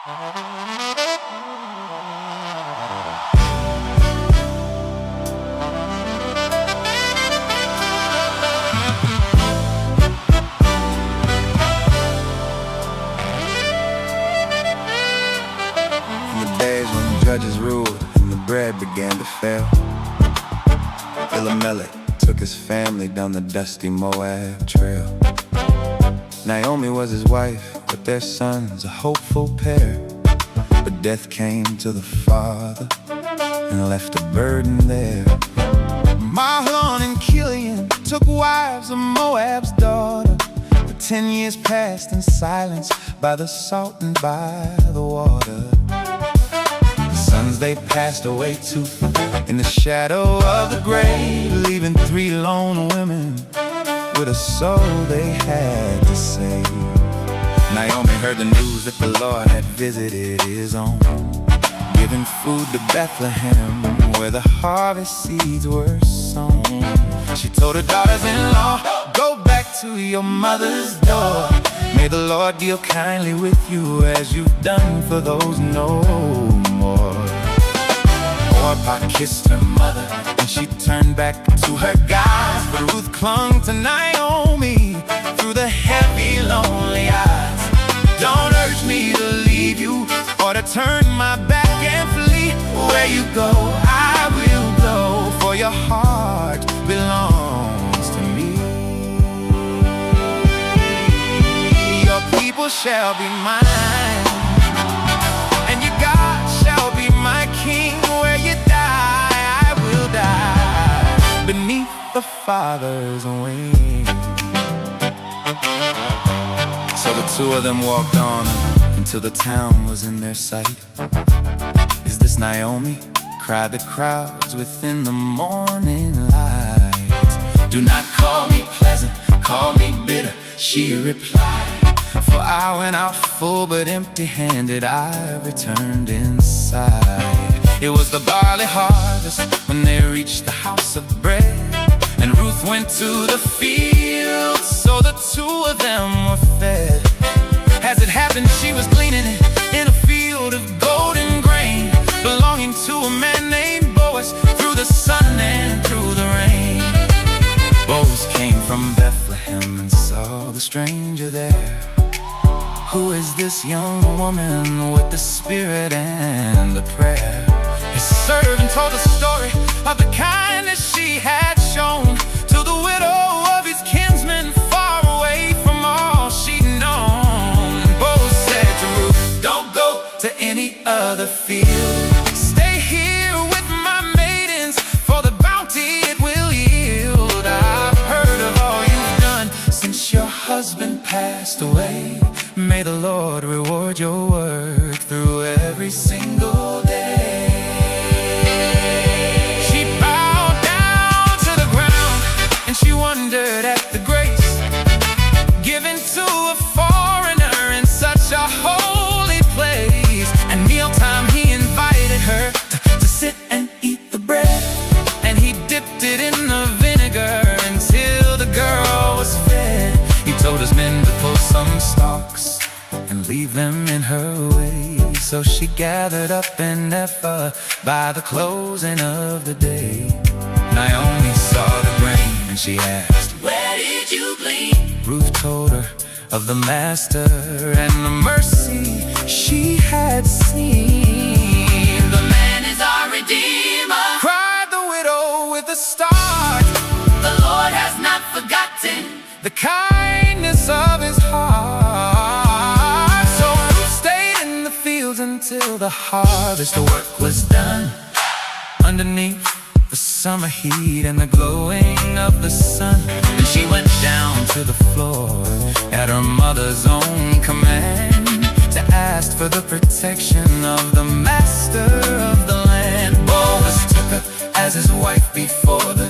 In the days when the judges ruled and the bread began to fail, Elimelech took his family down the dusty Moab trail. Naomi was his wife, with their sons, a hopeful pair. But death came to the father and left a burden there. Mahlon and Chilion took wives of Moab's daughter. For 10 years passed in silence by the salt and by the water. The sons they passed away too, in the shadow of the grave, leaving 3 lone women with a soul they had to save. Naomi heard the news that the Lord had visited his own, giving food to Bethlehem, where the harvest seeds were sown. She told her daughters-in-law, go back to your mother's door. May the Lord deal kindly with you as you've done for those no more. Orpah kissed her mother and she turned back to her guys, but Ruth clung to Naomi through the heavy, lonely eyes. Don't urge me to leave you or to turn my back and flee. Where you go, I will go, for your heart belongs to me. Your people shall be mine, and your God shall be my king. Where you die, I will die, beneath the Father's wing. So the 2 of them walked on until the town was in their sight. Is this Naomi? Cried the crowds within the morning light. Do not call me pleasant, call me bitter, she replied. For I went out full but empty-handed, I returned inside. It was the barley harvest when they reached the house of bread, and Ruth went to the field, so the 2 of them were fed. As it happened, she was gleaning in a field of golden grain, belonging to a man named Boaz, through the sun and through the rain. Boaz came from Bethlehem and saw the stranger there. Who is this young woman with the spirit and the prayer? His servant told the story of the kindness she had shown to the widow of his kinsman, far away from all she'd known. Boaz said to Ruth, don't go to any other field. Stay here with my maidens, for the bounty it will yield. I've heard of all you've done since your husband passed away. May the Lord reward your work through every single day. She bowed down to the ground and she wondered at the grace given to a foreigner in such a holy place. At mealtime he invited her to sit and eat the bread, and he dipped it in the vinegar until the girl was fed. He told his men to pull some stalks and leave them in her way. So she gathered up an ephah by the closing of the day. Naomi saw the grain and she asked, where did you glean? Ruth told her of the master and the mercy she had seen. The man is our Redeemer, cried the widow with a start. The Lord has not forgotten the kindness of his heart. So Ruth stayed in the fields until the harvest work was done. Underneath the summer heat and the glowing of the sun, then she went down to the floor at her mother's own command to ask for the protection of the master of the land. Boaz took her as his wife before the